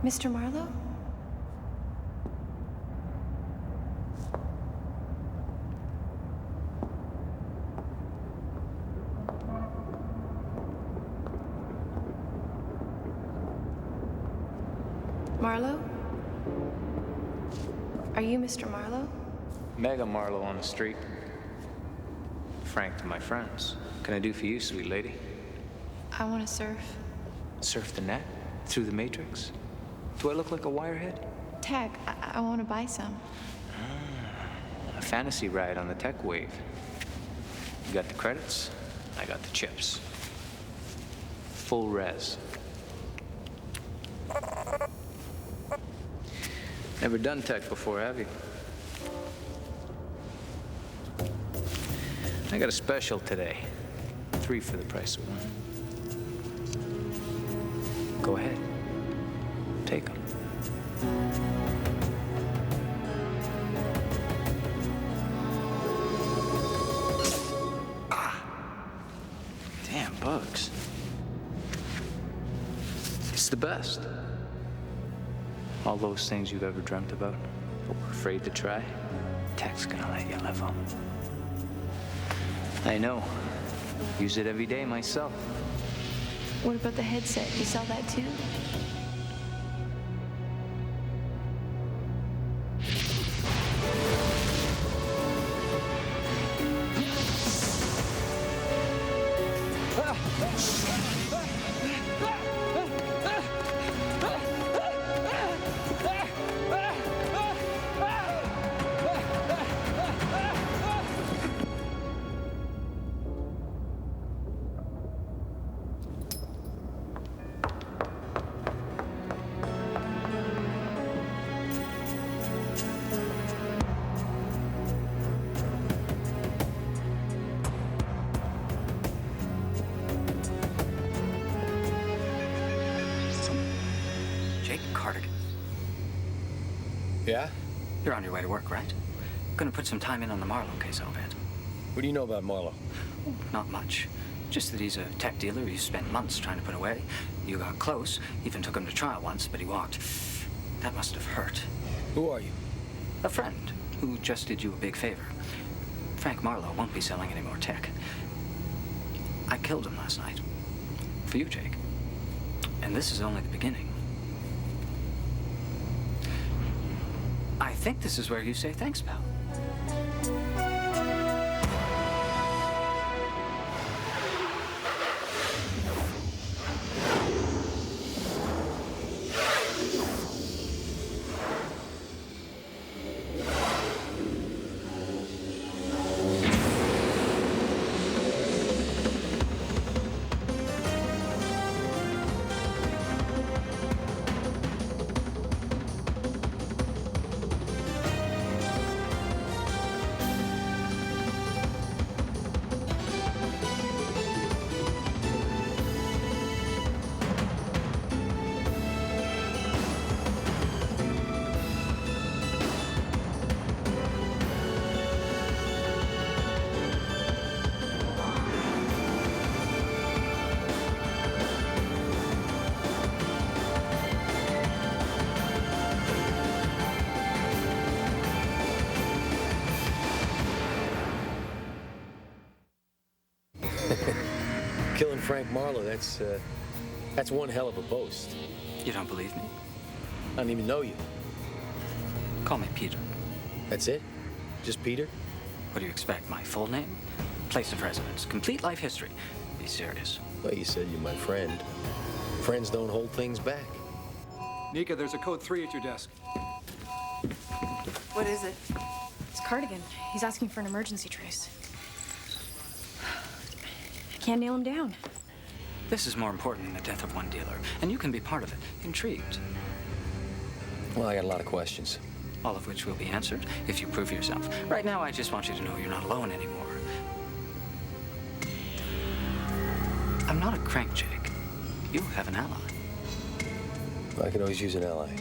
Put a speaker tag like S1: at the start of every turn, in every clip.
S1: Mr. Marlowe? Marlowe? Are you Mr. Marlowe?
S2: Mega Marlowe on the street. Frank to my friends. What can I do for you, sweet lady?
S1: I want to surf.
S2: Surf the net? Through the Matrix? Do I look like a wirehead?
S1: Tech, I want to buy some.
S2: A fantasy ride on the tech wave. You got the credits, I got the chips. Full res. Never done tech before, have you? I got a special today. 3 for the price of 1. Go ahead. Take them. Damn bugs. It's the best. All those things you've ever dreamt about, but were afraid to try, tech's gonna let you live them. I know. Use it every day myself.
S1: What about the headset? You sell that too?
S3: Yeah?
S4: You're on your way to work, right? Gonna put some time in on the Marlowe case, I'll bet.
S3: What do you know about Marlowe?
S4: Not much. Just that he's a tech dealer you spent months trying to put away. You got close, even took him to trial once, but he walked. That must have hurt.
S3: Who are you?
S4: A friend who just did you a big favor. Frank Marlowe won't be selling any more tech. I killed him last night. For you, Jake. And this is only the beginning. I think this is where you say thanks, pal.
S3: Killing Frank Marlowe, that's one hell of a boast.
S4: You don't believe me?
S3: I don't even know you.
S4: Call me Peter.
S3: That's it? Just Peter?
S4: What do you expect? My full name? Place of residence? Complete life history? Be serious.
S3: Well, you said you're my friend. Friends don't hold things back.
S5: Nika, there's a code 3 at your desk.
S6: What is it? It's Cardigan. He's asking for an emergency trace. I can't nail him down.
S4: This is more important than the death of one dealer, and you can be part of it. Intrigued.
S3: Well, I got a lot of questions.
S4: All of which will be answered if you prove yourself. Right now, I just want you to know you're not alone anymore. I'm not a crank, Jake. You have an ally.
S3: I could always use an ally.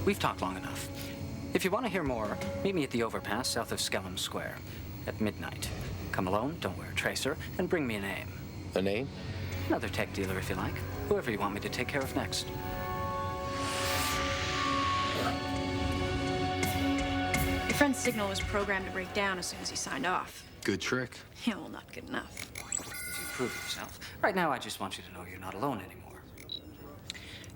S4: We've talked long enough. If you want to hear more, meet me at the overpass south of Skellum Square at midnight. Come alone, don't wear a tracer, and bring me a name.
S3: A name?
S4: Another tech dealer, if you like. Whoever you want me to take care of next.
S6: Your friend's signal was programmed to break down as soon as he signed off.
S3: Good trick.
S6: Yeah, well, not good enough.
S4: If you prove yourself. Right now, I just want you to know you're not alone anymore.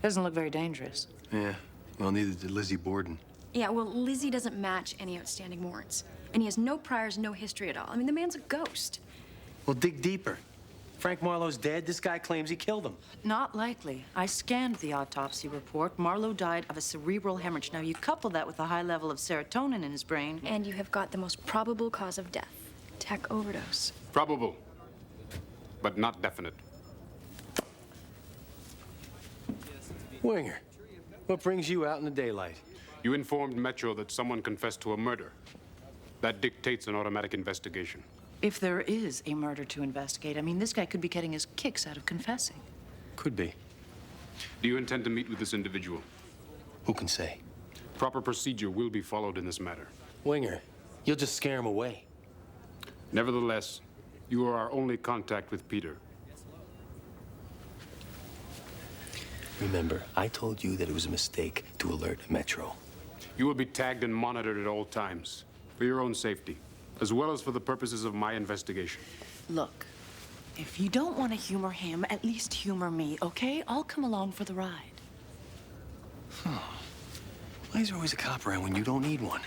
S7: Doesn't look very dangerous.
S3: Yeah. Well, neither did Lizzie Borden.
S6: Yeah, well, Lizzie doesn't match any outstanding warrants. And he has no priors, no history at all. I mean, the man's a ghost.
S3: Well, dig deeper. Frank Marlowe's dead. This guy claims he killed him.
S7: Not likely. I scanned the autopsy report. Marlowe died of a cerebral hemorrhage. Now, you couple that with a high level of serotonin in his brain.
S6: And you have got the most probable cause of death. Tech overdose.
S5: Probable, but not definite.
S3: Winger, what brings you out in the daylight?
S5: You informed Metro that someone confessed to a murder. That dictates an automatic investigation.
S7: If there is a murder to investigate, I mean, this guy could be getting his kicks out of confessing.
S3: Could be.
S5: Do you intend to meet with this individual?
S3: Who can say?
S5: Proper procedure will be followed in this matter.
S3: Winger, you'll just scare him away.
S5: Nevertheless, you are our only contact with Peter.
S3: Remember, I told you that it was a mistake to alert Metro.
S5: You will be tagged and monitored at all times, for your own safety, as well as for the purposes of my investigation.
S7: Look, if you don't want to humor him, at least humor me, okay? I'll come along for the ride.
S3: Why is there always a cop around when you don't need one?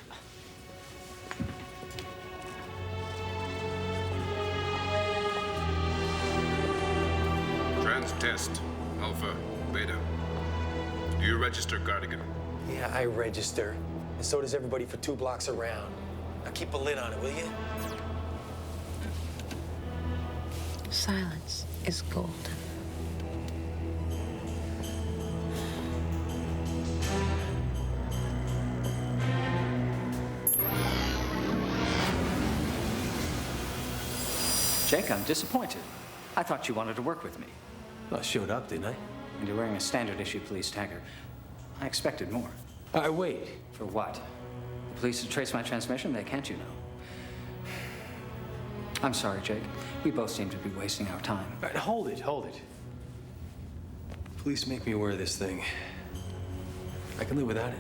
S8: Trans test, Alpha, Beta. Do you register, Cardigan?
S3: Yeah, I register. And so does everybody for 2 blocks around. Now keep a lid on it, will you?
S1: Silence is golden.
S4: Jake, I'm disappointed. I thought you wanted to work with me.
S3: Well, I showed up, didn't I?
S4: And you're wearing a standard issue police tagger. I expected more.
S3: Wait.
S4: For what? The police to trace my transmission? They can't, you know. I'm sorry, Jake. We both seem to be wasting our time.
S3: All right, hold it. Police make me wear this thing. I can live without it.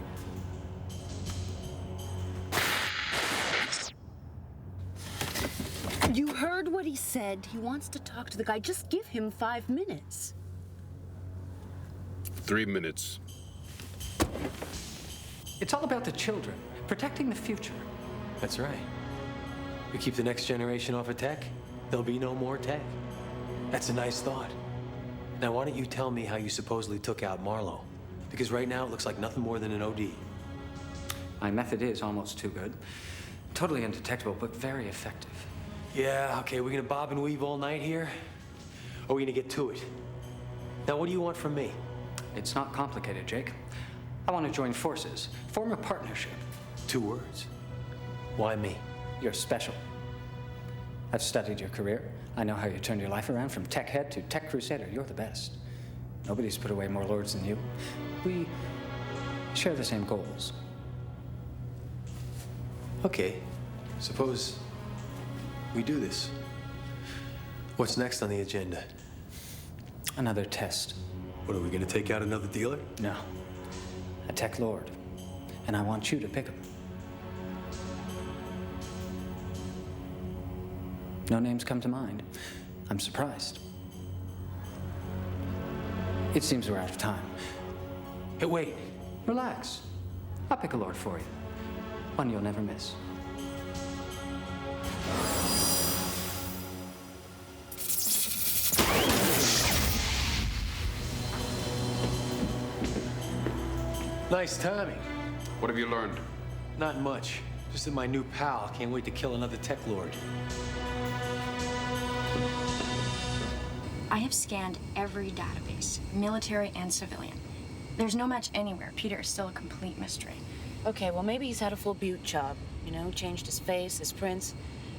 S9: You heard what he said. He wants to talk to the guy. Just give him 5 minutes.
S8: 3 minutes.
S4: It's all about the children, protecting the future.
S3: That's right. We keep the next generation off of tech, there'll be no more tech. That's a nice thought. Now, why don't you tell me how you supposedly took out Marlowe? Because right now it looks like nothing more than an OD.
S4: My method is almost too good. Totally undetectable, but very effective.
S3: Yeah, okay, we're gonna bob and weave all night here? Or are we gonna get to it? Now, what do you want from me?
S4: It's not complicated, Jake. I want to join forces, form a partnership.
S3: 2 words. Why me?
S4: You're special. I've studied your career. I know how you turned your life around from tech head to tech crusader. You're the best. Nobody's put away more lords than you. We share the same goals.
S3: Okay, suppose we do this. What's next on the agenda?
S4: Another test.
S3: What, are we gonna take out another dealer?
S4: No. A tech lord. And I want you to pick him. No names come to mind. I'm surprised. It seems we're out of time.
S3: Hey, wait.
S4: Relax. I'll pick a lord for you. One you'll never miss.
S3: Nice timing.
S5: What have you learned?
S3: Not much. Just that my new pal can't wait to kill another tech lord.
S6: I have scanned every database, military and civilian. There's no match anywhere. Peter is still a complete mystery.
S9: Okay, well, maybe he's had a full butte job. You know, changed his face, his prints.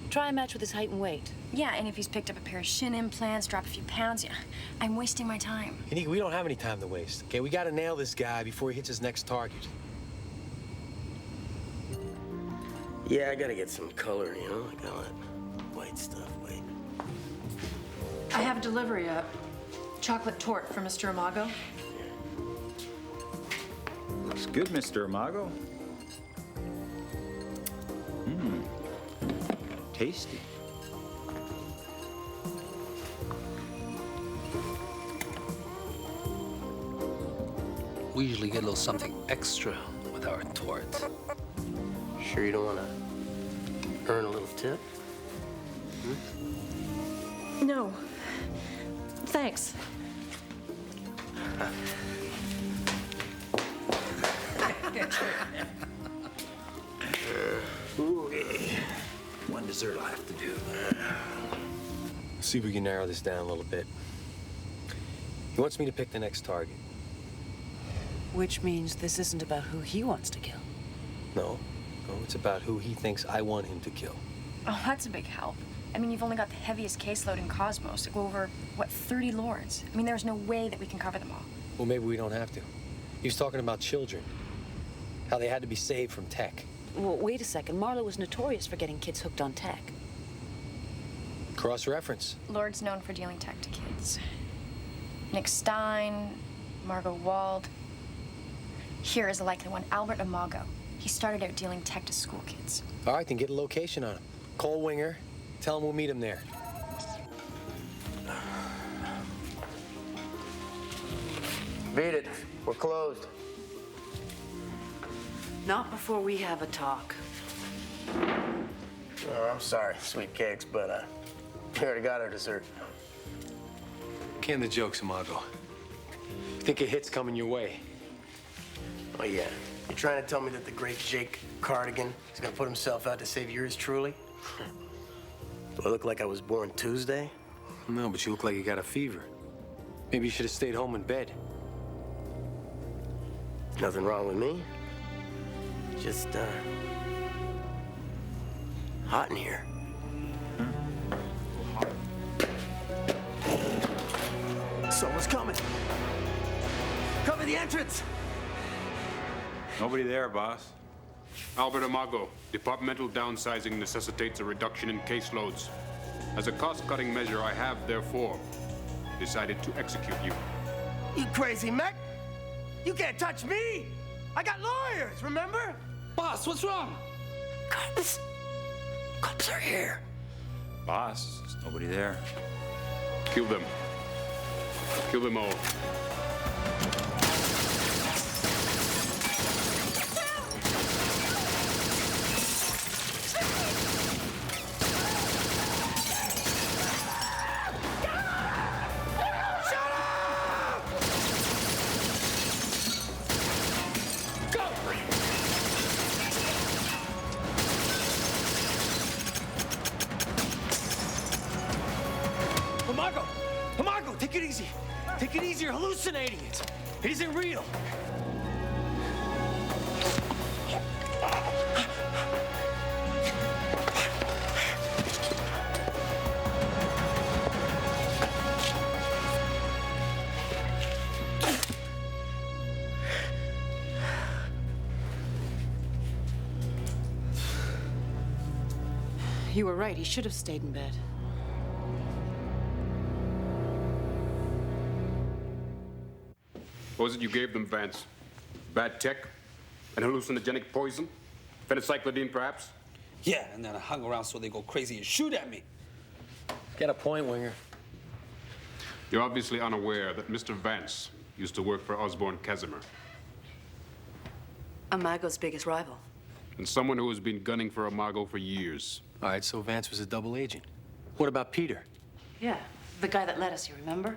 S9: Try a match with his height and weight.
S6: Yeah, and if he's picked up a pair of shin implants, dropped a few pounds, yeah, I'm wasting my time.
S3: Hey, we don't have any time to waste, okay? We gotta nail this guy before he hits his next target. Yeah, I gotta get some color, you know? Like all that white stuff, wait.
S7: I have delivery up.
S10: Chocolate torte for Mr. Imago.
S11: Looks good, Mr. Imago. Tasty.
S12: We usually get a little something extra with our torts.
S13: Sure you don't want to earn a little tip?
S10: No. Thanks.
S12: One dessert I have to do.
S3: See if we can narrow this down a little bit. He wants me to pick the next target.
S7: Which means this isn't about who he wants to kill.
S3: No, it's about who he thinks I want him to kill.
S6: Oh, that's a big help. I mean, you've only got the heaviest caseload in Cosmos to go over, what, 30 lords? I mean, there's no way that we can cover them all.
S3: Well, maybe we don't have to. He was talking about children. How they had to be saved from tech.
S9: Well, wait a second. Marlowe was notorious for getting kids hooked on tech.
S3: Cross-reference.
S6: Lord's known for dealing tech to kids. Nick Stein, Margot Wald. Here is a likely one, Albert Imago. He started out dealing tech to school kids.
S3: All right, then get a location on him. Call Winger. Tell him we'll meet him there.
S13: Beat it. We're closed.
S7: Not before we have a talk.
S13: Oh, I'm sorry, sweet cakes, but we already got our dessert.
S3: Can the jokes, Imago. Think a hit's coming your way.
S13: Oh, yeah. You're trying to tell me that the great Jake Cardigan is gonna put himself out to save yours truly? Do I look like I was born Tuesday?
S3: No, but you look like you got a fever. Maybe you should have stayed home in bed.
S13: Nothing wrong with me. Just, hot in here. Someone's coming. Cover the entrance.
S11: Nobody there, boss.
S5: Albert Imago, departmental downsizing necessitates a reduction in caseloads. As a cost-cutting measure, I have, therefore, decided to execute you.
S13: You crazy mech? You can't touch me! I got lawyers, remember?
S12: Boss, what's wrong?
S13: Cops! Cops are here.
S11: Boss, there's nobody there.
S5: Kill them. Kill them all.
S3: Imago, take it easy. Take it easy, you're hallucinating it. It isn't real.
S7: You were right. He should have stayed in bed.
S5: What was it you gave them, Vance? Bad tech? An hallucinogenic poison? Phencyclidine, perhaps?
S12: Yeah, and then I hung around so they go crazy and shoot at me.
S3: Get a point, Winger.
S5: You're obviously unaware that Mr. Vance used to work for Osborne Casimir.
S7: Imago's biggest rival.
S5: And someone who has been gunning for Imago for years.
S3: All right, so Vance was a double agent. What about Peter?
S7: Yeah, the guy that led us, you remember?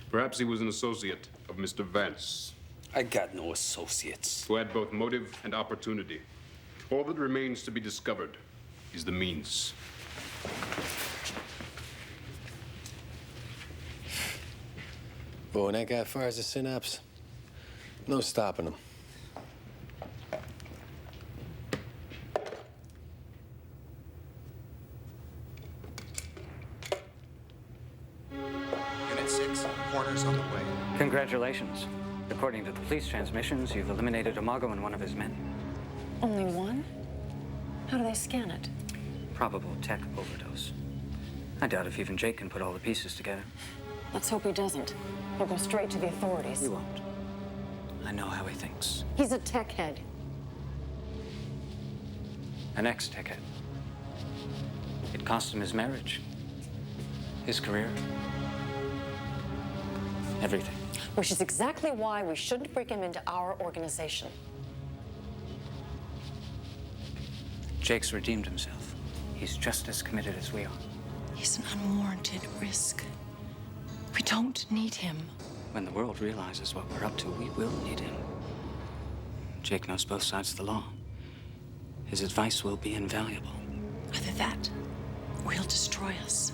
S5: Perhaps he was an associate of Mr. Vance.
S12: I got no associates.
S5: Who had both motive and opportunity. All that remains to be discovered is the means.
S3: Boy, when that guy fires a synapse, no stopping him.
S14: Unit 6, quarters on the way.
S4: Congratulations. According to the police transmissions, you've eliminated Imago and one of his men.
S6: Only one? How do they scan it?
S4: Probable tech overdose. I doubt if even Jake can put all the pieces together.
S10: Let's hope he doesn't. He'll go straight to the authorities.
S4: He won't. I know how he thinks.
S10: He's a tech head.
S4: An ex-tech head. It cost him his marriage, his career, everything.
S10: Which is exactly why we shouldn't bring him into our organization.
S4: Jake's redeemed himself. He's just as committed as we are.
S10: He's an unwarranted risk. We don't need him.
S4: When the world realizes what we're up to, we will need him. Jake knows both sides of the law. His advice will be invaluable.
S10: Either that, or he'll destroy us.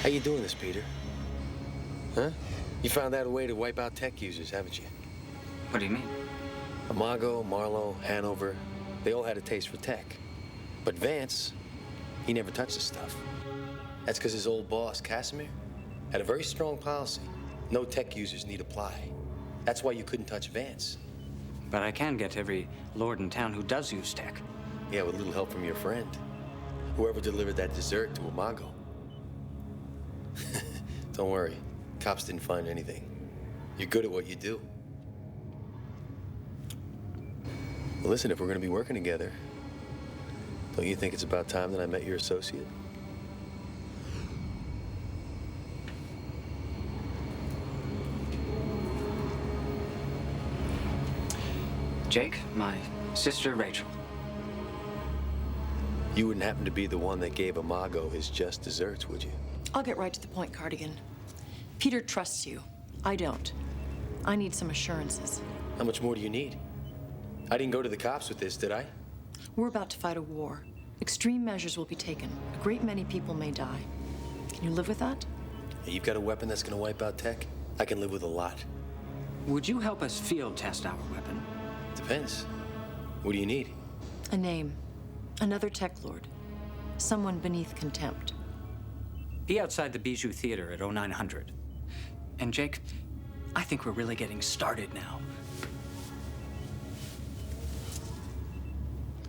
S3: How you doing this, Peter? Huh? You found out a way to wipe out tech users, haven't you?
S4: What do you mean?
S3: Imago, Marlowe, Hanover, they all had a taste for tech. But Vance, he never touched the stuff. That's because his old boss, Casimir, had a very strong policy. No tech users need apply. That's why you couldn't touch Vance.
S4: But I can get every lord in town who does use tech.
S3: Yeah, with a little help from your friend. Whoever delivered that dessert to Imago. Don't worry, cops didn't find anything. You're good at what you do. Well, listen, if we're gonna be working together, don't you think it's about time that I met your associate?
S4: Jake, my sister Rachel.
S3: You wouldn't happen to be the one that gave Imago his just desserts, would you?
S10: I'll get right to the point, Cardigan. Peter trusts you. I don't. I need some assurances.
S3: How much more do you need? I didn't go to the cops with this, did I?
S10: We're about to fight a war. Extreme measures will be taken. A great many people may die. Can you live with that?
S3: You've got a weapon that's gonna wipe out tech? I can live with a lot.
S4: Would you help us field test our weapon?
S3: Depends. What do you need?
S10: A name. Another tech lord. Someone beneath contempt.
S4: Be outside the Bijou Theater at 0900. And Jake, I think we're really getting started now.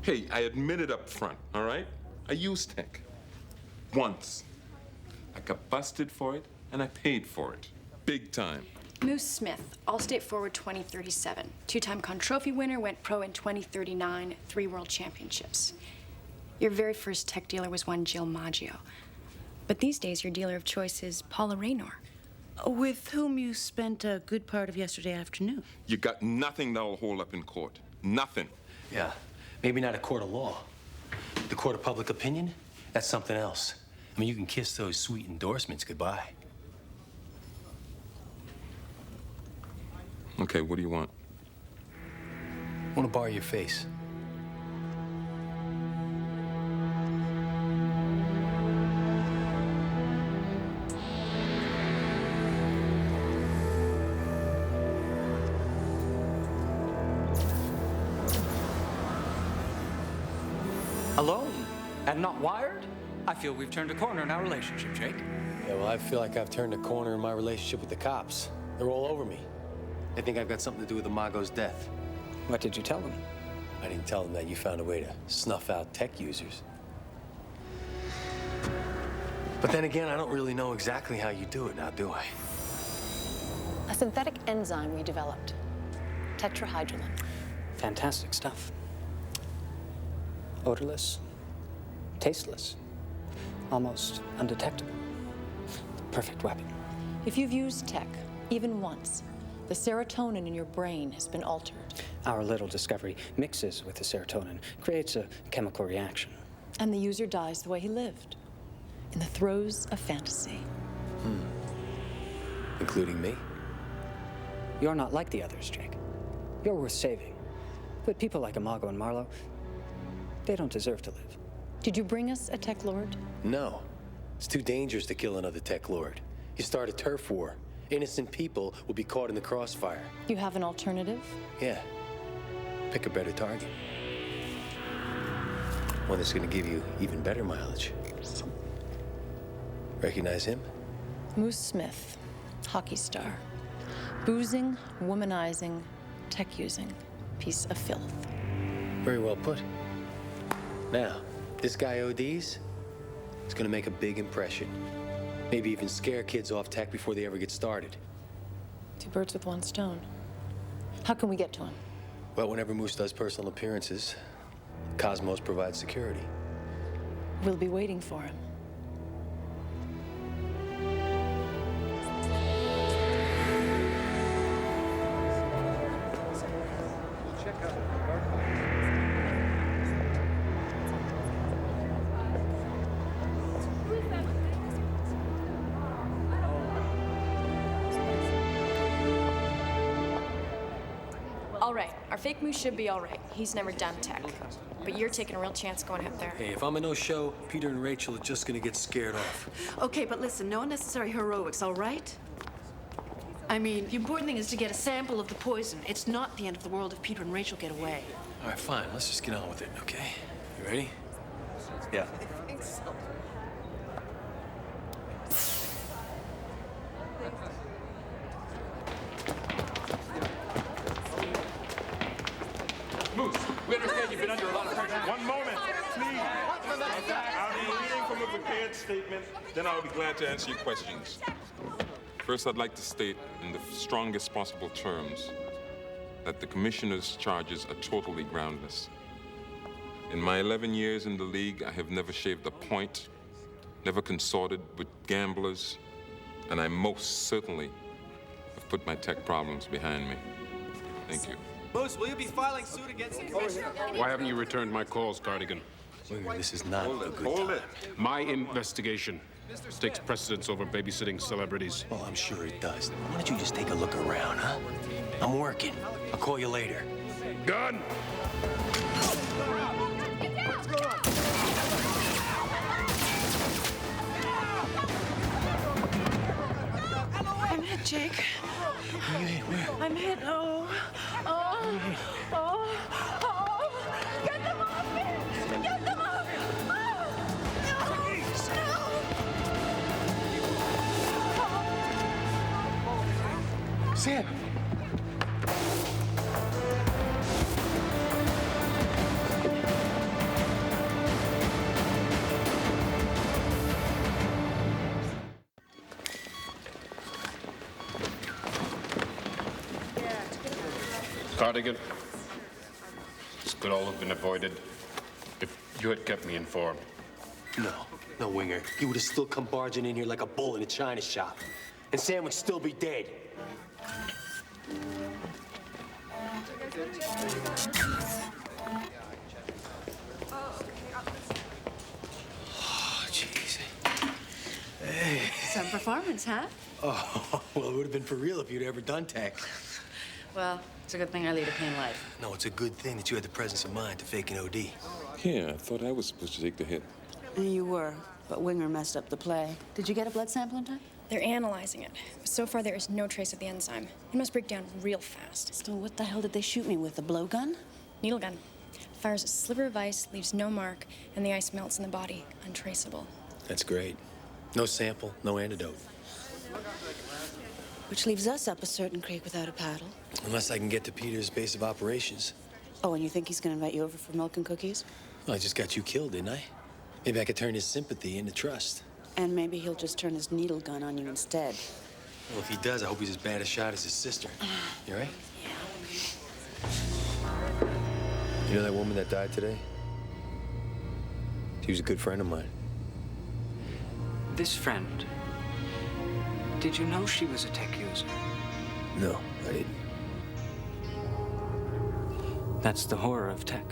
S15: Hey, I admit it up front, all right? I used tech. Once. I got busted for it, and I paid for it. Big time.
S6: Moose Smith, All-State Forward 2037. Two-time Con Trophy winner, went pro in 2039, 3 World Championships. Your very first tech dealer was one Jill Maggio. But these days, your dealer of choice is Paula Raynor.
S9: With whom you spent a good part of yesterday afternoon.
S15: You got nothing that'll hold up in court. Nothing.
S3: Yeah, maybe not a court of law. The court of public opinion? That's something else. I mean, you can kiss those sweet endorsements goodbye.
S15: Okay, what do you want?
S3: I want to borrow your face.
S4: Alone and not wired? I feel we've turned a corner in our relationship, Jake.
S3: Yeah, well, I feel like I've turned a corner in my relationship with the cops. They're all over me. They think I've got something to do with Imago's death.
S4: What did you tell them?
S3: I didn't tell them that you found a way to snuff out tech users. But then again, I don't really know exactly how you do it now, do I?
S10: A synthetic enzyme we developed. Tetrahydrolin.
S4: Fantastic stuff. Odorless, tasteless, almost undetectable. The perfect weapon.
S10: If you've used tech, even once, the serotonin in your brain has been altered.
S4: Our little discovery mixes with the serotonin, creates a chemical reaction.
S10: And the user dies the way he lived, in the throes of fantasy.
S3: Including me?
S4: You're not like the others, Jake. You're worth saving. But people like Imago and Marlowe, they don't deserve to live.
S10: Did you bring us a tech lord?
S3: No. It's too dangerous to kill another tech lord. You start a turf war. Innocent people will be caught in the crossfire.
S10: You have an alternative?
S3: Yeah. Pick a better target. One that's gonna give you even better mileage. Recognize him?
S10: Moose Smith, hockey star. Boozing, womanizing, tech using. Piece of filth.
S3: Very well put. Now, this guy ODs is gonna make a big impression. Maybe even scare kids off tech before they ever get started.
S10: Two birds with one stone. How can we get to him?
S3: Well, whenever Moose does personal appearances, Cosmos provides security.
S10: We'll be waiting for him.
S6: All right, our fake Moose should be all right. He's never done tech. But you're taking a real chance going up there.
S3: Hey, if I'm a no-show, Peter and Rachel are just gonna get scared off.
S7: Okay, but listen, no unnecessary heroics, all right? I mean, the important thing is to get a sample of the poison. It's not the end of the world if Peter and Rachel get away.
S3: All right, fine. Let's just get on with it, okay? You ready? Yeah.
S15: Moose, we understand you've been under a lot of pressure. One moment, please. I'll be reading from a prepared statement, then I'll be glad to answer your questions. First, I'd like to state in the strongest possible terms that the commissioner's charges are totally groundless. In my 11 years in the league, I have never shaved a point, never consorted with gamblers, and I most certainly have put my tech problems behind me. Thank you.
S16: Moose, will you be filing suit against the commissioner?
S5: Why haven't you returned my calls, Cardigan?
S3: Winger, this is not a good
S5: Hold
S3: time.
S5: it. My investigation takes precedence over babysitting celebrities.
S3: Well, I'm sure it does. Why don't you just take a look around, huh? I'm working. I'll call you later.
S5: Gun!
S7: I'm hit, Jake.
S3: Where you hit? Where?
S7: I'm hit. Oh. Get them off me! Get them off!
S3: Sam!
S5: Cardigan, this could all have been avoided if you had kept me informed.
S3: No, Winger. You would have still come barging in here like a bull in a china shop. And Sam would still be dead.
S10: Oh, jeez.
S3: Hey.
S7: Some performance, huh?
S3: Oh, well, it would have been for real if you'd ever done tech.
S7: Well, it's a good thing I lead a clean life.
S3: No, it's a good thing that you had the presence of mind to fake an OD.
S15: Yeah, I thought I was supposed to take the hit.
S9: You were, but Winger messed up the play. Did you get a blood sample in time?
S6: They're analyzing it. So far, there is no trace of the enzyme. It must break down real fast.
S9: Still, what the hell did they shoot me with? A blowgun?
S6: Needle gun. Fires a sliver of ice, leaves no mark, and the ice melts in the body, untraceable.
S3: That's great. No sample, no antidote.
S9: Which leaves us up a certain creek without a paddle.
S3: Unless I can get to Peter's base of operations.
S9: Oh, and you think he's gonna invite you over for milk and cookies?
S3: Well, I just got you killed, didn't I? Maybe I could turn his sympathy into trust.
S9: And maybe he'll just turn his needle gun on you instead.
S3: Well, if he does, I hope he's as bad a shot as his sister. You all right? You know that woman that died today? She was a good friend of mine.
S4: This friend, did you know she was a tech user?
S3: No, I didn't.
S4: That's the horror of tech.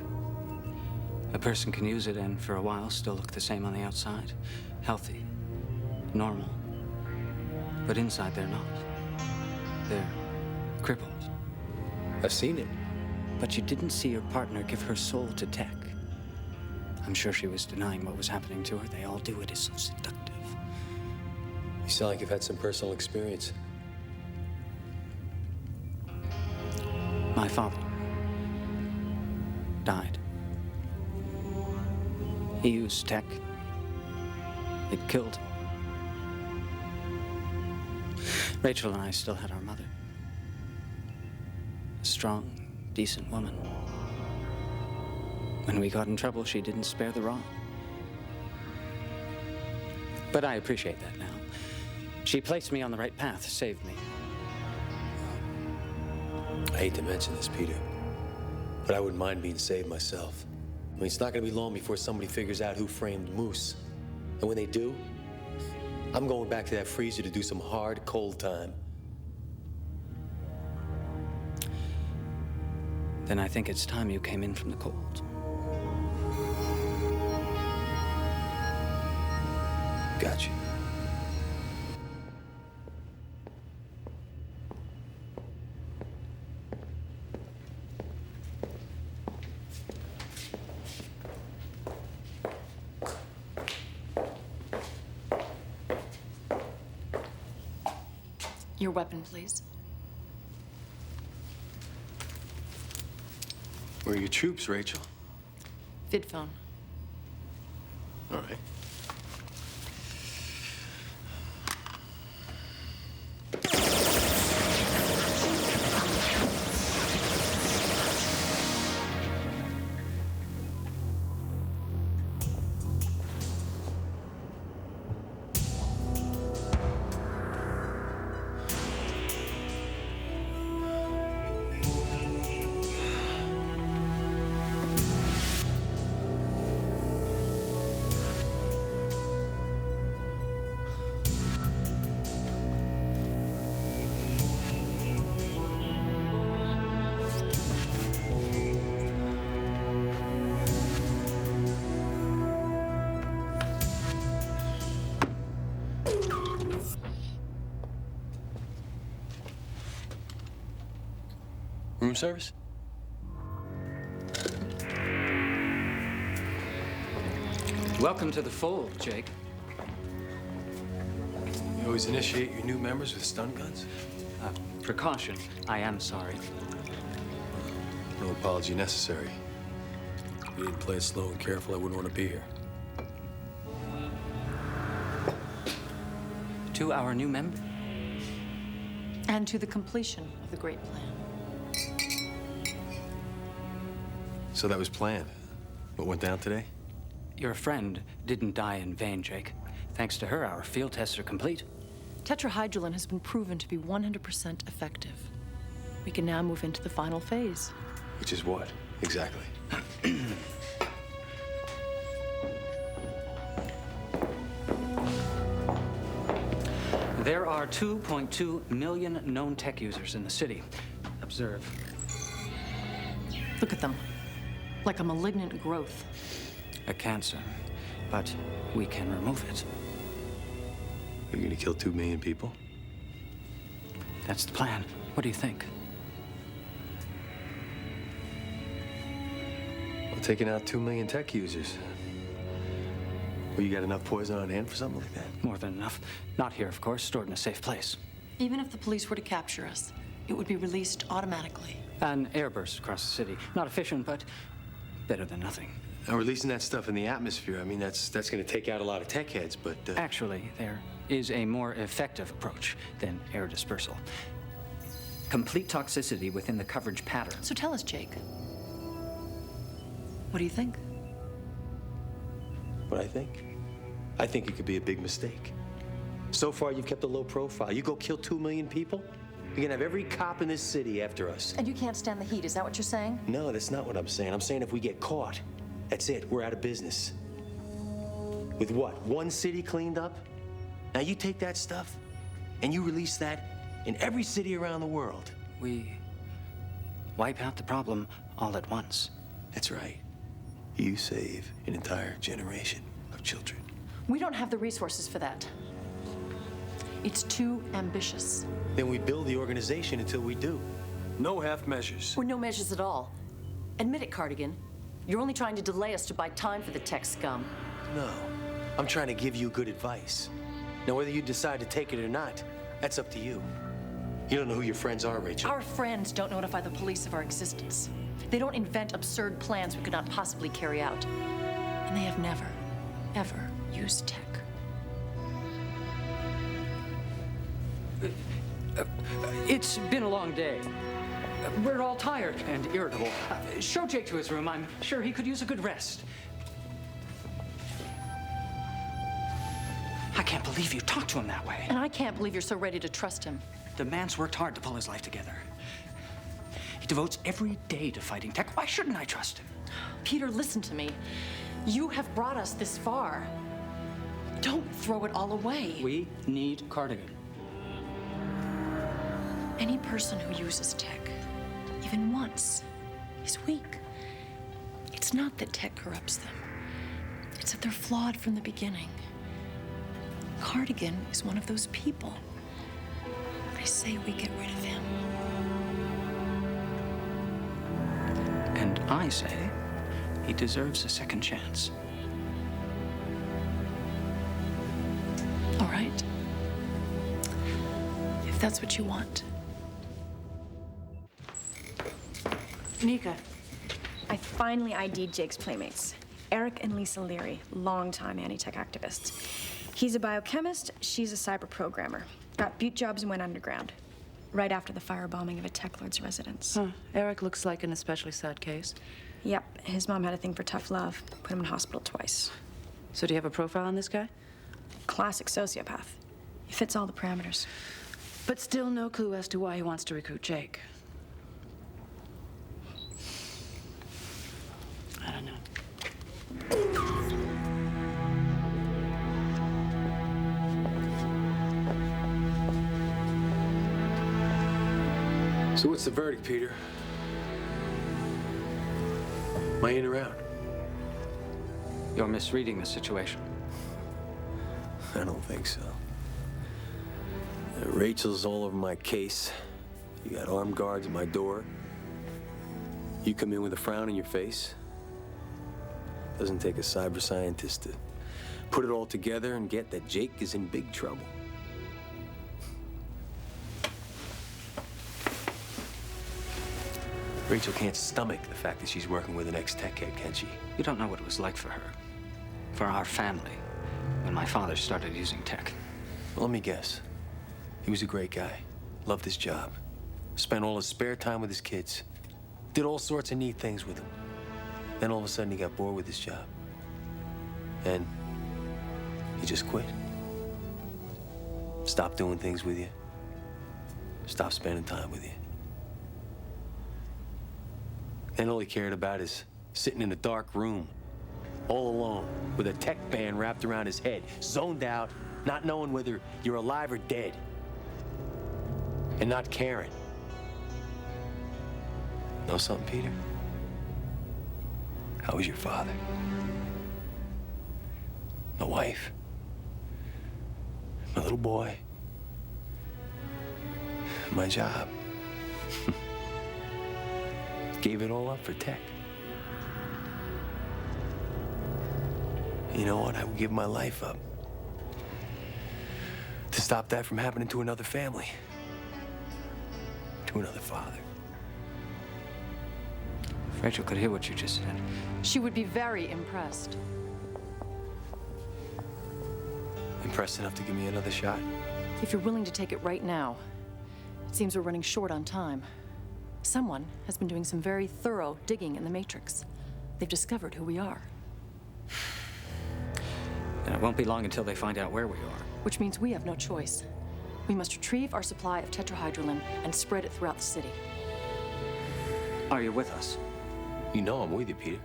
S4: A person can use it and for a while still look the same on the outside. Healthy, normal. But inside they're not. They're crippled.
S3: I've seen it.
S4: But you didn't see your partner give her soul to tech. I'm sure she was denying what was happening to her. They all do it. It's so seductive.
S3: You sound like you've had some personal experience.
S4: My father died. He used tech. It killed him. Rachel and I still had our mother. A strong, decent woman. When we got in trouble, she didn't spare the rod. But I appreciate that now. She placed me on the right path, saved me.
S3: I hate to mention this, Peter, but I wouldn't mind being saved myself. I mean, it's not gonna be long before somebody figures out who framed Moose. And when they do, I'm going back to that freezer to do some hard, cold time.
S4: Then I think it's time you came in from the cold.
S3: Got you.
S10: Your weapon, please.
S3: Where are your troops, Rachel?
S10: Vidphone.
S3: All right. Room service?
S4: Welcome to the fold, Jake.
S3: You always initiate your new members with stun guns?
S4: Precaution. I am sorry.
S3: No apology necessary. If you didn't play it slow and careful, I wouldn't want to be here.
S4: To our new member?
S10: And to the completion of the great plan.
S3: So that was planned. What went down today?
S4: Your friend didn't die in vain, Jake. Thanks to her, our field tests are complete.
S10: Tetrahydrolin has been proven to be 100% effective. We can now move into the final phase.
S3: Which is what, exactly?
S4: There are 2.2 million known tech users in the city. Observe.
S10: Look at them. Like a malignant growth.
S4: A cancer. But we can remove it.
S3: You're gonna kill 2 million people?
S4: That's the plan. What do you think?
S3: Well, taking out 2 million tech users. Well, you got enough poison on hand for something like that?
S4: More than enough. Not here, of course, stored in a safe place.
S10: Even if the police were to capture us, it would be released automatically.
S4: An airburst across the city. Not efficient, but better than nothing.
S3: Now, releasing that stuff in the atmosphere, I mean, that's gonna take out a lot of tech heads, but...
S4: Actually, there is a more effective approach than air dispersal. Complete toxicity within the coverage pattern.
S10: So tell us, Jake. What do you think?
S3: What I think? I think it could be a big mistake. So far, you've kept a low profile. You go kill 2 million people, you're gonna have every cop in this city after us.
S10: And you can't stand the heat, is that what you're saying?
S3: No, that's not what I'm saying. I'm saying if we get caught, that's it. We're out of business. With what? 1 city cleaned up? Now you take that stuff and you release that in every city around the world.
S4: We wipe out the problem all at once.
S3: That's right. You save an entire generation of children.
S10: We don't have the resources for that. It's too ambitious.
S3: Then we build the organization until we do. No half measures.
S10: Or no measures at all. Admit it, Cardigan. You're only trying to delay us to buy time for the tech scum.
S3: No. I'm trying to give you good advice. Now, whether you decide to take it or not, that's up to you. You don't know who your friends are, Rachel.
S10: Our friends don't notify the police of our existence. They don't invent absurd plans we could not possibly carry out. And they have never, ever used tech.
S4: It's been a long day. We're all tired and irritable. Show Jake to his room. I'm sure he could use a good rest. I can't believe believe you talk to him that way.
S10: And I can't believe you're so ready to trust him.
S4: The man's worked hard to pull his life together. He devotes every day to fighting Tek. Why shouldn't I trust him?
S10: Peter, listen to me. You have brought us this far. Don't throw it all away.
S4: We need Cardigan.
S10: Any person who uses Tek, even once, is weak. It's not that Tek corrupts them. It's that they're flawed from the beginning. Cardigan is one of those people. I say we get rid of him.
S4: And I say he deserves a second chance.
S10: All right. If that's what you want.
S6: Nika, I finally ID'd Jake's playmates. Eric and Lisa Leary, longtime anti-tech activists. He's a biochemist, she's a cyber programmer. Got butte jobs and went underground. Right after the firebombing of a tech lord's residence.
S9: Huh. Eric looks like an especially sad case.
S6: Yep, his mom had a thing for tough love. Put him in hospital twice.
S9: So do you have a profile on this guy?
S6: Classic sociopath. He fits all the parameters.
S9: But still no clue as to why he wants to recruit Jake. I don't know.
S3: So what's the verdict, Peter? Am I in or out?
S4: You're misreading the situation.
S3: I don't think so. Rachel's all over my case. You got armed guards at my door. You come in with a frown on your face. Doesn't take a cyber scientist to put it all together and get that Jake is in big trouble. Rachel can't stomach the fact that she's working with an ex-tech head, can she?
S4: You don't know what it was like for her, for our family, when my father started using Tek.
S3: Well, let me guess. He was a great guy. Loved his job. Spent all his spare time with his kids. Did all sorts of neat things with them. Then all of a sudden he got bored with his job. And he just quit. Stopped doing things with you. Stopped spending time with you. And all he cared about is sitting in a dark room, all alone, with a tech band wrapped around his head, zoned out, not knowing whether you're alive or dead. And not caring. Know something, Peter? How was your father? My wife? My little boy? My job? Gave it all up for Tek. You know what? I would give my life up to stop that from happening to another family, to another father.
S4: If Rachel could hear what you just said.
S10: She would be very impressed.
S3: Impressed enough to give me another shot?
S10: If you're willing to take it right now. It seems we're running short on time. Someone has been doing some very thorough digging in the Matrix. They've discovered who we are.
S4: And it won't be long until they find out where we are.
S10: Which means we have no choice. We must retrieve our supply of tetrahydrolin and spread it throughout the city.
S4: Are you with us?
S3: You know I'm with you, Peter.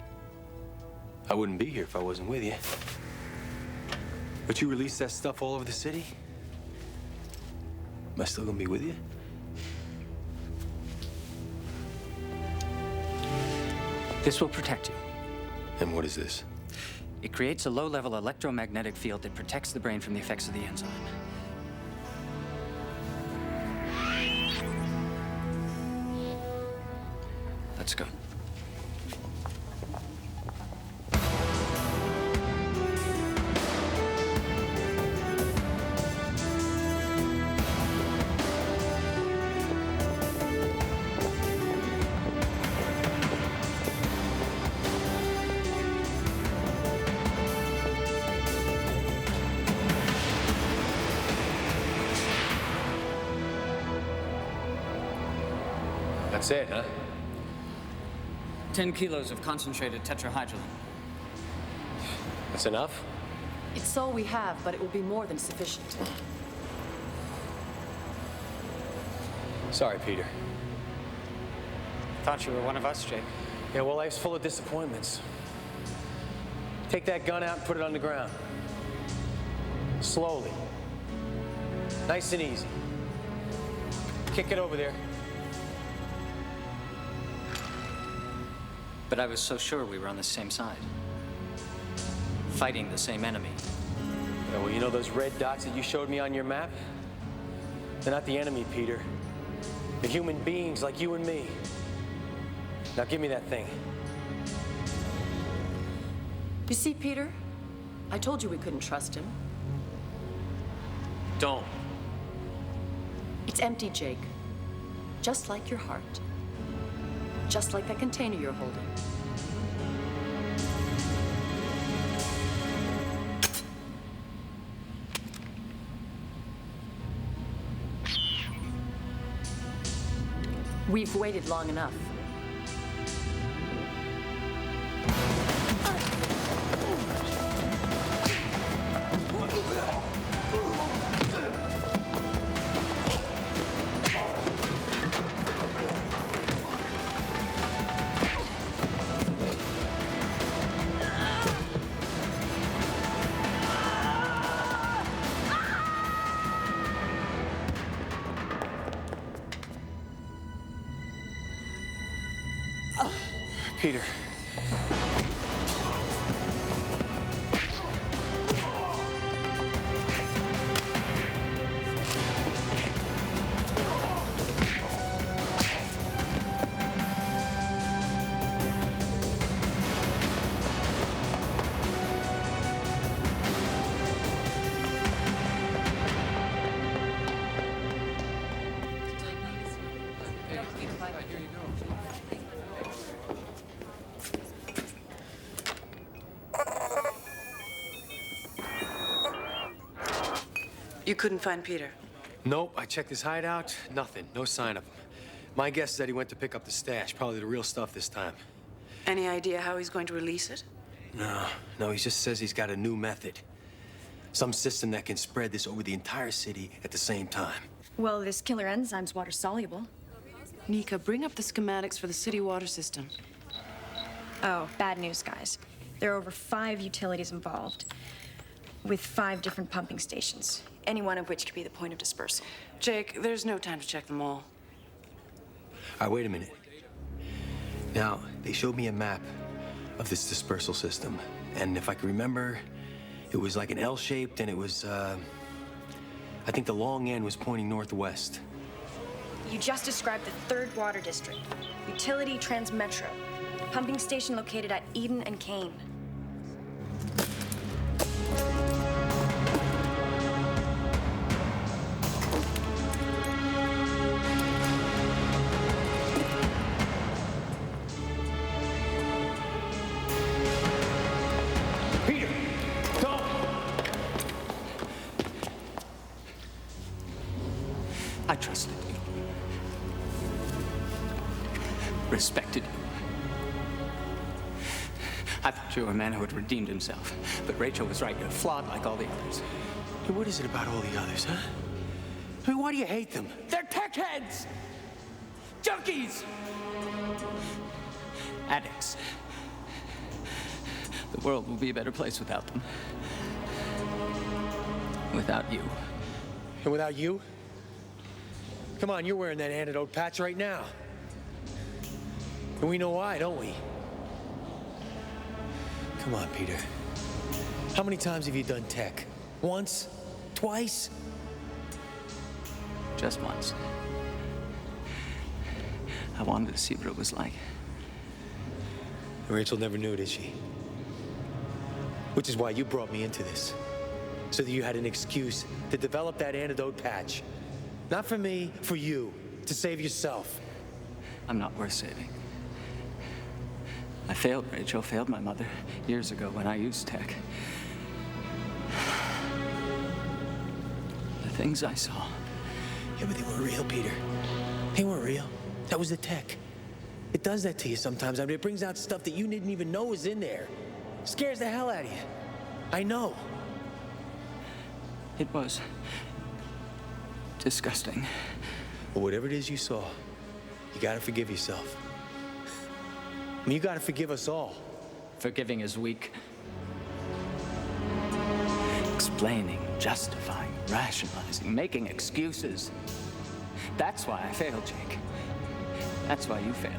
S3: I wouldn't be here if I wasn't with you. But you release that stuff all over the city? Am I still gonna be with you?
S4: This will protect you.
S3: And what is this?
S4: It creates a low-level electromagnetic field that protects the brain from the effects of the enzyme. Let's go.
S3: That's it, huh?
S4: 10 kilos of concentrated tetrahydrolin.
S3: That's enough?
S7: It's all we have, but it will be more than sufficient.
S3: Sorry, Peter.
S4: Thought you were one of us, Jake.
S3: Yeah, well, life's full of disappointments. Take that gun out and put it on the ground. Slowly. Nice and easy. Kick it over there.
S4: But I was so sure we were on the same side. Fighting the same enemy.
S3: Yeah, well, you know those red dots that you showed me on your map? They're not the enemy, Peter. They're human beings like you and me. Now give me that thing.
S7: You see, Peter? I told you we couldn't trust him.
S3: Don't.
S7: It's empty, Jake. Just like your heart. Just like that container you're holding. We've waited long enough.
S3: Peter.
S17: You couldn't find Peter?
S3: Nope, I checked his hideout, nothing, no sign of him. My guess is that he went to pick up the stash, probably the real stuff this time.
S17: Any idea how he's going to release it?
S3: No, he just says he's got a new method. Some system that can spread this over the entire city at the same time.
S6: Well, this killer enzyme's water soluble.
S17: Nika, bring up the schematics for the city water system.
S6: Oh, bad news, guys. There are over 5 utilities involved, with 5 different pumping stations, any one of which could be the point of dispersal.
S17: Jake, there's no time to check them all.
S3: All right, wait a minute. Now, they showed me a map of this dispersal system, and if I can remember, it was like an L-shaped, and it was, I think the long end was pointing northwest.
S6: You just described the 3rd Water District, Utility Transmetro, pumping station located at Eden and Kane.
S4: I trusted you. Respected you. I thought you were a man who had redeemed himself. But Rachel was right. You're flawed like all the others.
S3: Hey, what is it about all the others, huh? I mean, why do you hate them?
S4: They're tech heads! Junkies! Addicts. The world will be a better place without them. Without you.
S3: And without you? Come on, you're wearing that antidote patch right now. And we know why, don't we? Come on, Peter. How many times have you done tech? Once? Twice?
S4: Just once. I wanted to see what it was like.
S3: Rachel never knew, did she? Which is why you brought me into this. So that you had an excuse to develop that antidote patch. Not for me, for you, to save yourself.
S4: I'm not worth saving. I failed Rachel, failed my mother years ago when I used tech. The things I saw.
S3: Yeah, but they weren't real, Peter. They weren't real. That was the tech. It does that to you sometimes. I mean, it brings out stuff that you didn't even know was in there. Scares the hell out of you. I know.
S4: It was disgusting.
S3: Well, whatever it is you saw, you gotta forgive yourself. I mean, you gotta forgive us all.
S4: Forgiving is weak. Explaining, justifying, rationalizing, making excuses. That's why I failed, Jake. That's why you failed.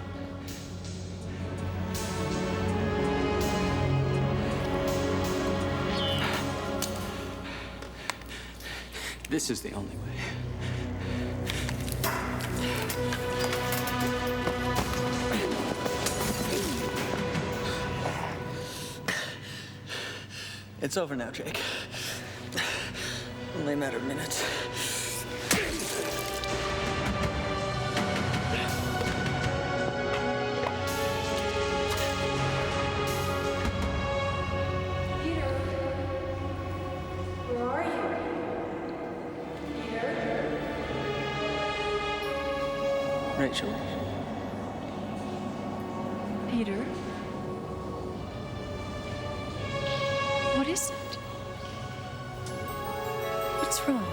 S4: This is the only way.
S16: It's over now, Jake. Only a matter of minutes.
S10: Where are you? Peter?
S16: Rachel.
S10: Peter? What is it? What's wrong?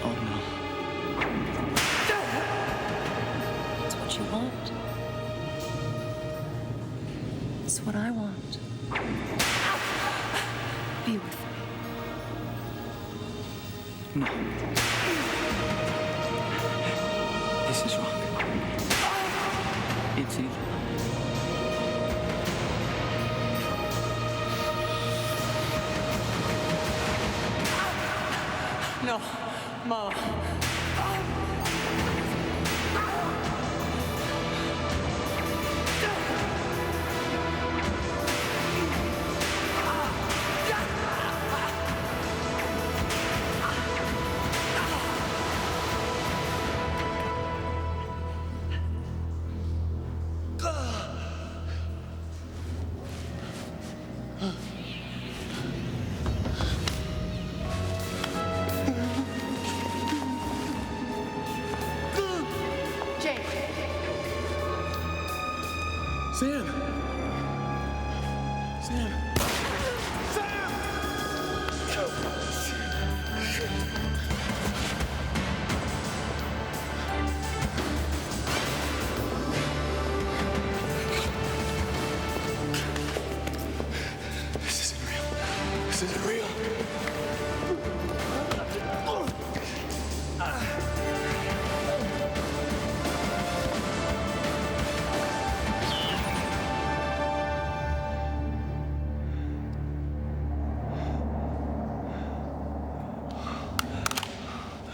S4: Oh, no.
S10: It's what you want. It's what I want. Be with me.
S4: No. This is wrong. It's evil.
S16: No, Mom.
S3: Sam! Sam! This isn't real. This isn't real.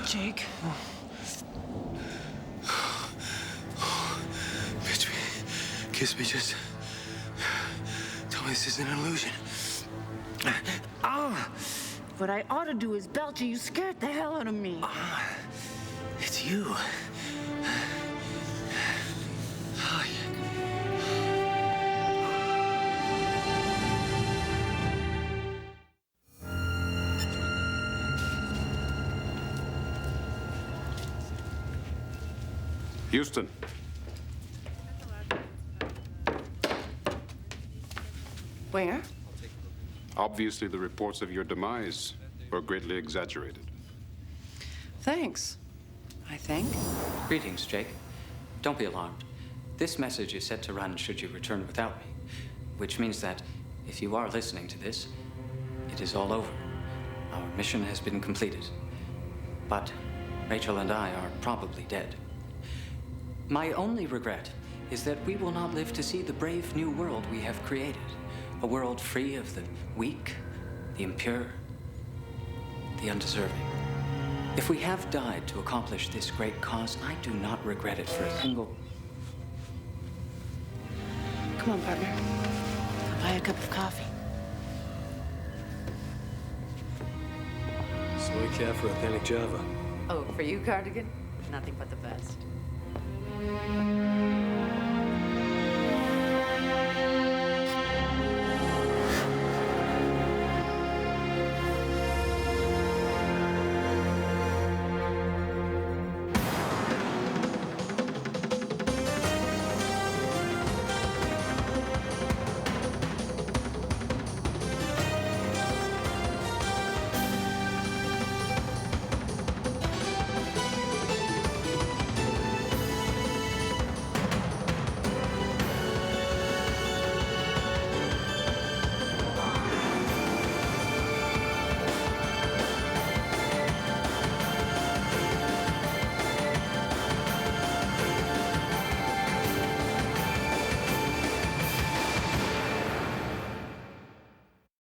S17: Jake.
S3: Bitch, kiss me, just tell me this isn't an illusion.
S9: What I ought to do is belch you. You scared the hell out of me.
S3: It's you. Oh, yeah.
S5: Houston.
S17: Where?
S5: Obviously, the reports of your demise were greatly exaggerated.
S17: Thanks, I think.
S4: Greetings, Jake. Don't be alarmed. This message is set to run should you return without me, which means that if you are listening to this, it is all over. Our mission has been completed. But Rachel and I are probably dead. My only regret is that we will not live to see the brave new world we have created. A world free of the weak, the impure, the undeserving. If we have died to accomplish this great cause, I do not regret it for a single...
S17: Come on, partner. I'll buy a cup of coffee.
S3: Soy calf or authentic Java?
S18: Oh, for you, Cardigan? Nothing but the best.